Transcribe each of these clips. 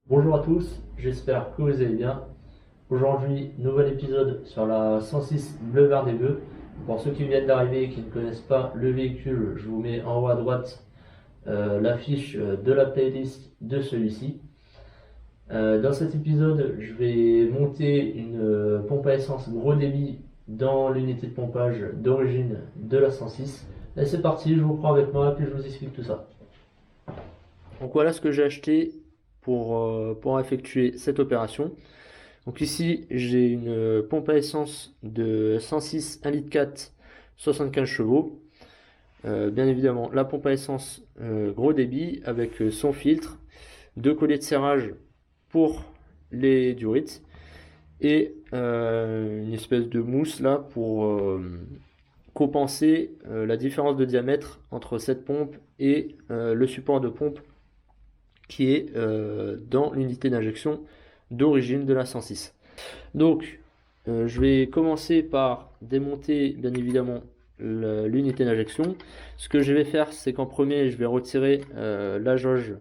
Bonjour à tous, j'espère que vous allez bien. Aujourd'hui, nouvel épisode sur la 106 Bleu Vert des Bœufs. Pour ceux qui viennent d'arriver et qui ne connaissent pas le véhicule, je vous mets en haut à droite l'affiche de la playlist de celui-ci. Dans cet épisode, je vais monter une pompe à essence gros débit dans l'unité de pompage d'origine de la 106. Et c'est parti, je vous prends avec moi et puis je vous explique tout ça. Donc voilà ce que j'ai acheté pour effectuer cette opération. Donc ici j'ai une pompe à essence de 106 1 litre 4 75 chevaux. Bien évidemment la pompe à essence gros débit avec son filtre, deux colliers de serrage pour les durites et une espèce de mousse là pour compenser la différence de diamètre entre cette pompe et le support de pompe qui est dans l'unité d'injection d'origine de la 106. Donc, je vais commencer par démonter bien évidemment l'unité d'injection. Ce que je vais faire, c'est qu'en premier, je vais retirer la jauge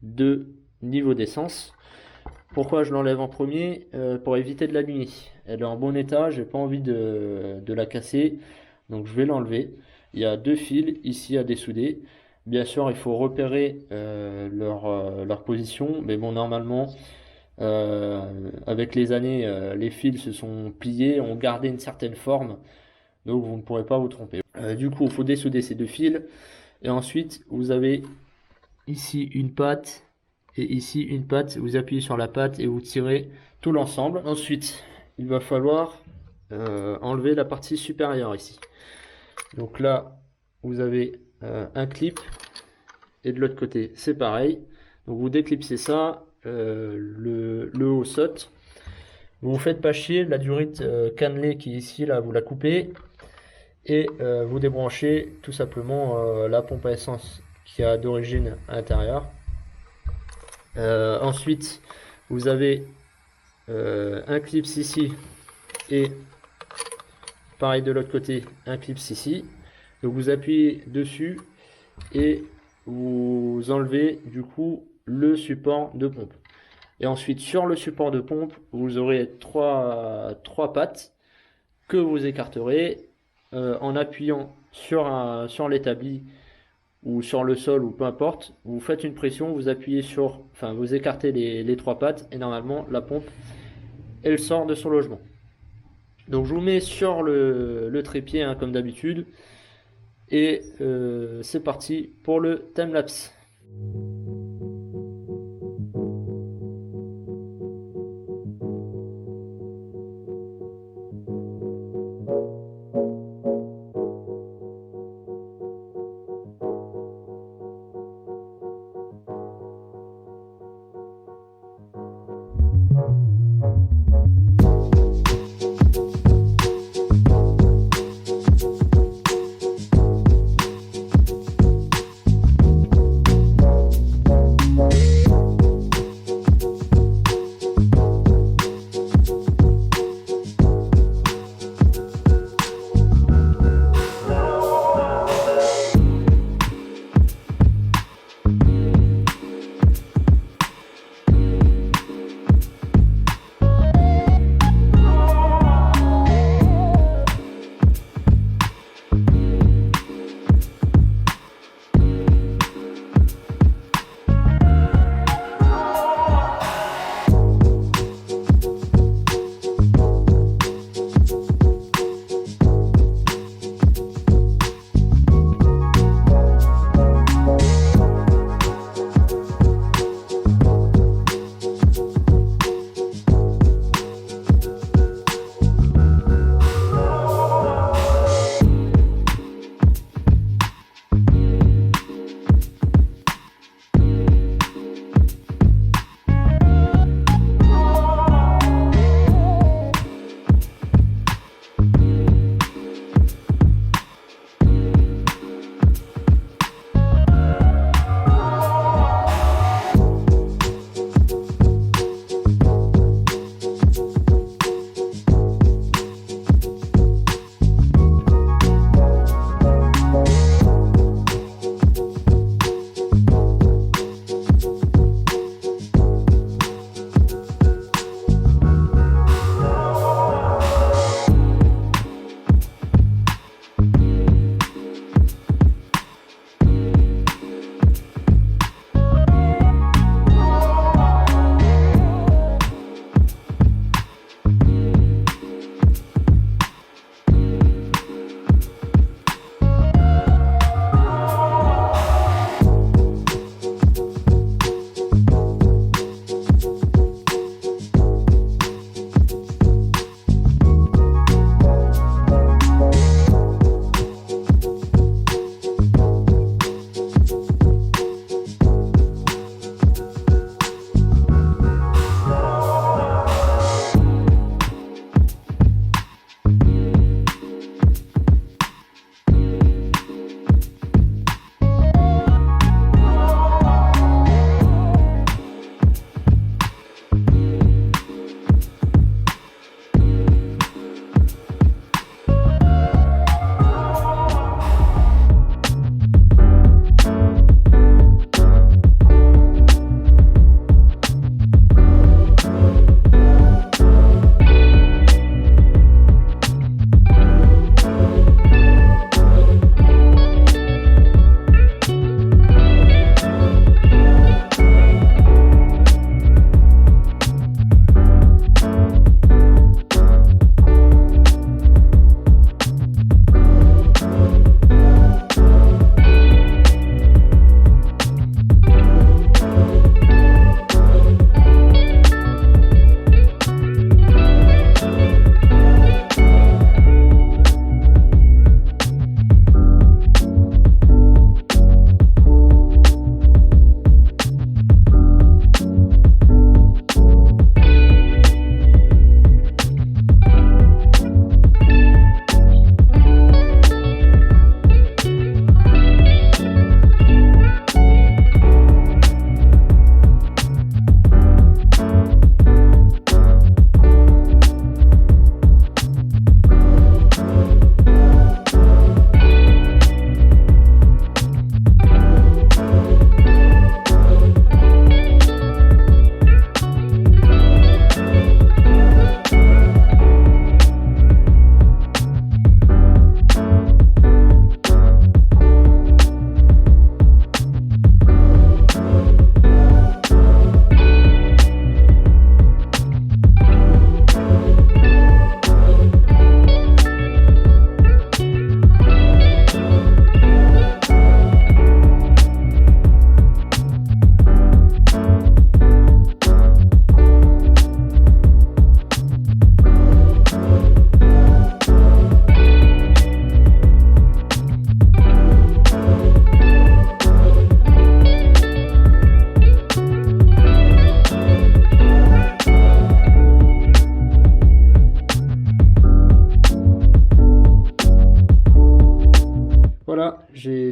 de niveau d'essence. Pourquoi je l'enlève en premier? Pour éviter de l'abîmer. Elle est en bon état, j'ai pas envie de la casser, donc je vais l'enlever. Il y a deux fils ici à dessouder. Bien sûr, il faut repérer leur position, mais bon, normalement, avec les années, les fils se sont pliés, ont gardé une certaine forme, donc vous ne pourrez pas vous tromper. Du coup, il faut dessouder ces deux fils, et ensuite, vous avez ici une patte, et ici une patte. Vous appuyez sur la patte et vous tirez tout l'ensemble. Ensuite, il va falloir enlever la partie supérieure ici. Donc là, vous avez un clip, et de l'autre côté, c'est pareil. Donc vous déclipsez ça, le haut saute. Vous vous faites pas chier, la durite cannelée qui est ici, là, vous la coupez. Et vous débranchez tout simplement la pompe à essence qui a d'origine à l'intérieur. Ensuite, vous avez un clip ici et pareil de l'autre côté, un clip ici. Donc vous appuyez dessus et vous enlevez du coup le support de pompe. Et ensuite sur le support de pompe, vous aurez trois pattes que vous écarterez en appuyant sur l'établi ou sur le sol ou peu importe. Vous faites une pression, vous appuyez sur, enfin vous écartez les trois pattes et normalement la pompe elle sort de son logement. Donc je vous mets sur le trépied hein, comme d'habitude. Et c'est parti pour le timelapse.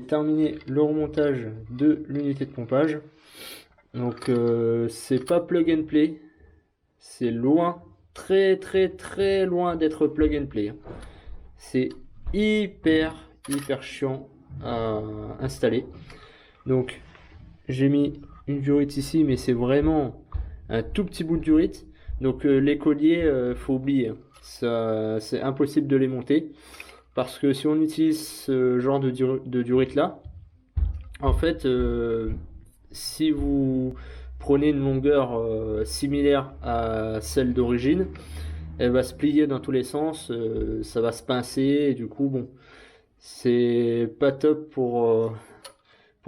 terminé le remontage de l'unité de pompage. Donc c'est pas plug and play, c'est loin, très loin d'être plug and play. C'est hyper chiant à installer. Donc j'ai mis une durite ici, mais c'est vraiment un tout petit bout de durite. Donc les colliers, faut oublier, ça c'est impossible de les monter, parce que si on utilise ce genre de durite là, en fait, si vous prenez une longueur similaire à celle d'origine, elle va se plier dans tous les sens, ça va se pincer, et du coup, bon, c'est pas top pour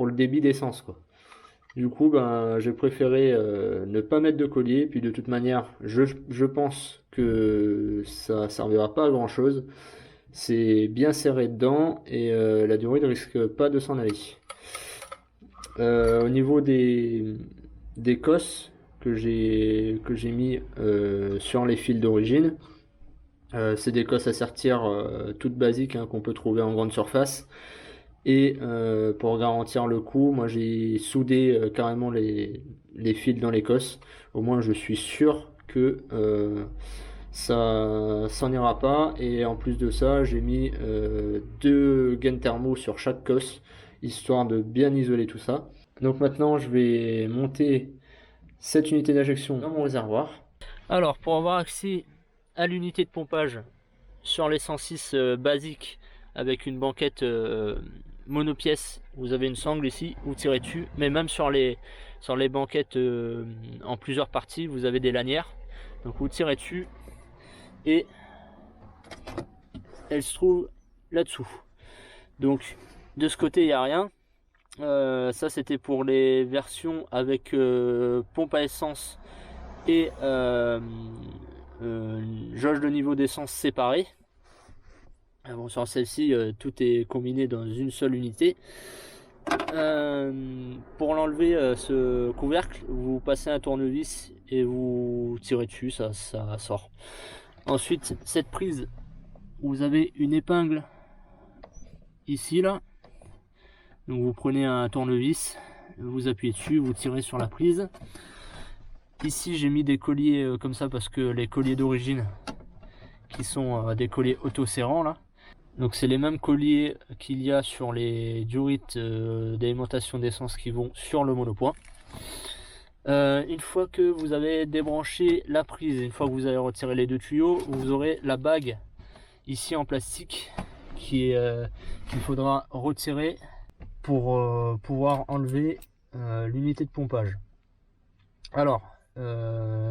le débit d'essence, quoi. Du coup, ben, j'ai préféré ne pas mettre de collier, puis de toute manière, je pense que ça servira pas à grand chose. C'est bien serré dedans, et la durée ne risque pas de s'en aller. Au niveau des cosses que j'ai mis sur les fils d'origine, c'est des cosses à sertir toutes basiques, hein, qu'on peut trouver en grande surface. Et pour garantir le coup, moi j'ai soudé carrément les fils dans les cosses. Au moins je suis sûr que ça s'en ira pas. Et en plus de ça, j'ai mis 2 gaines thermo sur chaque cosse, histoire de bien isoler tout ça. Donc maintenant je vais monter cette unité d'injection dans mon réservoir. Alors pour avoir accès à l'unité de pompage sur les 106 basiques avec une banquette monopièce, vous avez une sangle ici, vous tirez dessus, mais même sur les banquettes en plusieurs parties, vous avez des lanières, donc vous tirez dessus et elle se trouve là-dessous. Donc de ce côté il n'y a rien. Ça c'était pour les versions avec pompe à essence et jauge de niveau d'essence séparée. Bon, sur celle-ci tout est combiné dans une seule unité. Pour l'enlever ce couvercle, vous passez un tournevis et vous tirez dessus, ça sort. Ensuite, cette prise, vous avez une épingle ici là. Donc vous prenez un tournevis, vous appuyez dessus, vous tirez sur la prise. Ici j'ai mis des colliers comme ça parce que les colliers d'origine, qui sont des colliers auto-serrants là. Donc c'est les mêmes colliers qu'il y a sur les durites d'alimentation d'essence qui vont sur le monopoint. Une fois que vous avez débranché la prise, une fois que vous avez retiré les 2 tuyaux, vous aurez la bague ici en plastique qu'il faudra retirer pour pouvoir enlever l'unité de pompage. Alors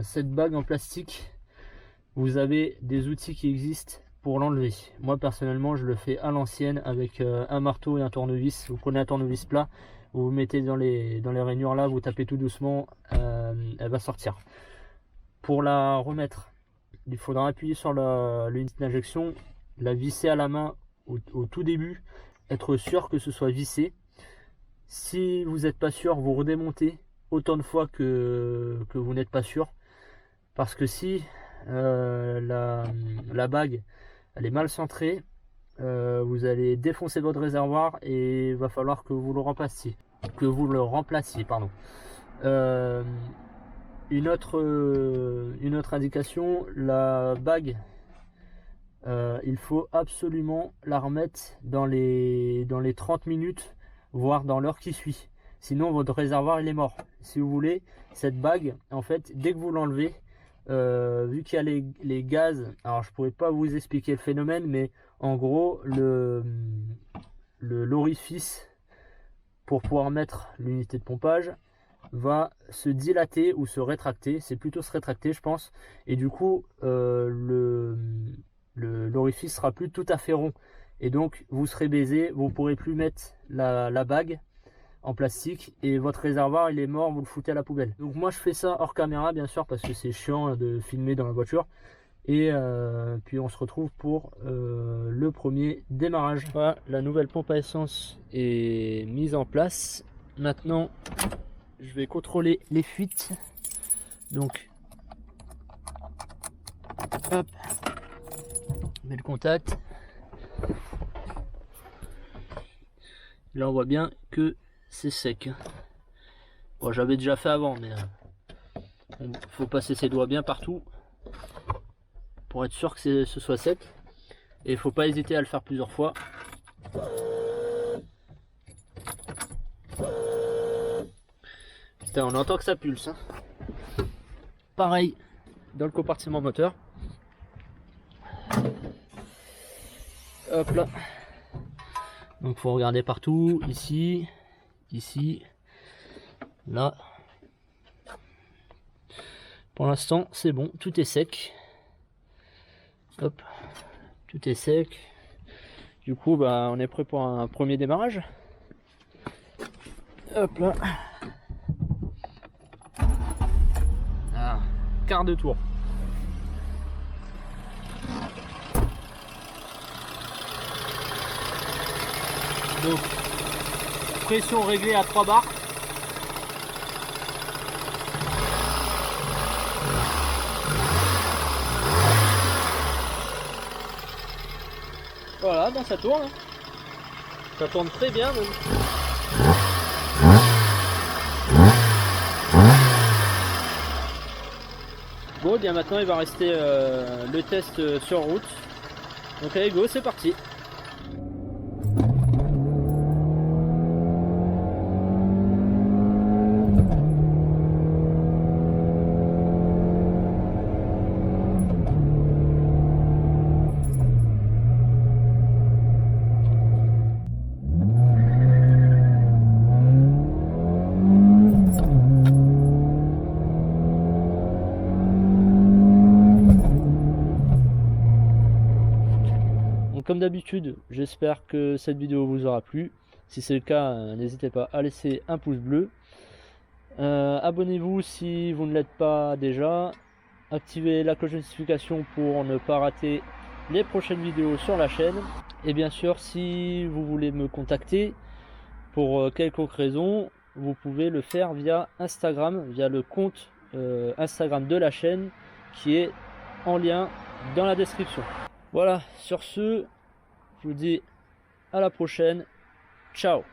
cette bague en plastique, vous avez des outils qui existent pour l'enlever. Moi personnellement je le fais à l'ancienne avec un marteau et un tournevis. Vous prenez un tournevis plat, vous vous mettez dans les rainures là, vous tapez tout doucement, elle va sortir. Pour la remettre, il faudra appuyer sur l'unité d'injection, la visser à la main au tout début, être sûr que ce soit vissé. Si vous n'êtes pas sûr, vous redémontez autant de fois que vous n'êtes pas sûr, parce que si la bague elle est mal centrée, vous allez défoncer votre réservoir et il va falloir que vous le remplaciez. Pardon. Une autre indication, la bague, il faut absolument la remettre dans les 30 minutes, voire dans l'heure qui suit. Sinon votre réservoir il est mort. Si vous voulez, cette bague, en fait, dès que vous l'enlevez, vu qu'il y a les gaz, alors je pourrais pas vous expliquer le phénomène, mais en gros l'orifice pour pouvoir mettre l'unité de pompage va se dilater ou se rétracter. C'est plutôt se rétracter je pense, et du coup l'orifice sera plus tout à fait rond et donc vous serez baisé, vous pourrez plus mettre la bague en plastique et votre réservoir il est mort, vous le foutez à la poubelle. Donc moi je fais ça hors caméra bien sûr parce que c'est chiant de filmer dans la voiture, et puis on se retrouve pour le premier démarrage. Voilà, la nouvelle pompe à essence est mise en place. Maintenant je vais contrôler les fuites, donc hop, on met le contact. Là on voit bien que c'est sec. Bon, j'avais déjà fait avant, mais il faut passer ses doigts bien partout pour être sûr que ce soit sec. Et il faut pas hésiter à le faire plusieurs fois. Putain, on entend que ça pulse. Hein. Pareil dans le compartiment moteur. Hop là. Donc faut regarder partout, ici, ici, là. Pour l'instant c'est bon, tout est sec. Hop, tout est sec. Du coup bah on est prêt pour un premier démarrage. Hop là. Ah, quart de tour. Donc, pression réglée à 3 bars. Voilà, ben ça tourne. Ça tourne très bien même. Bon, bien maintenant il va rester le test sur route. Donc allez go, c'est parti. Comme d'habitude, j'espère que cette vidéo vous aura plu. Si c'est le cas, n'hésitez pas à laisser un pouce bleu. Abonnez-vous si vous ne l'êtes pas déjà. Activez la cloche de notification pour ne pas rater les prochaines vidéos sur la chaîne. Et bien sûr, si vous voulez me contacter pour quelconque raison, vous pouvez le faire via Instagram, via le compte Instagram de la chaîne qui est en lien dans la description. Voilà, sur ce, je vous dis à la prochaine. Ciao!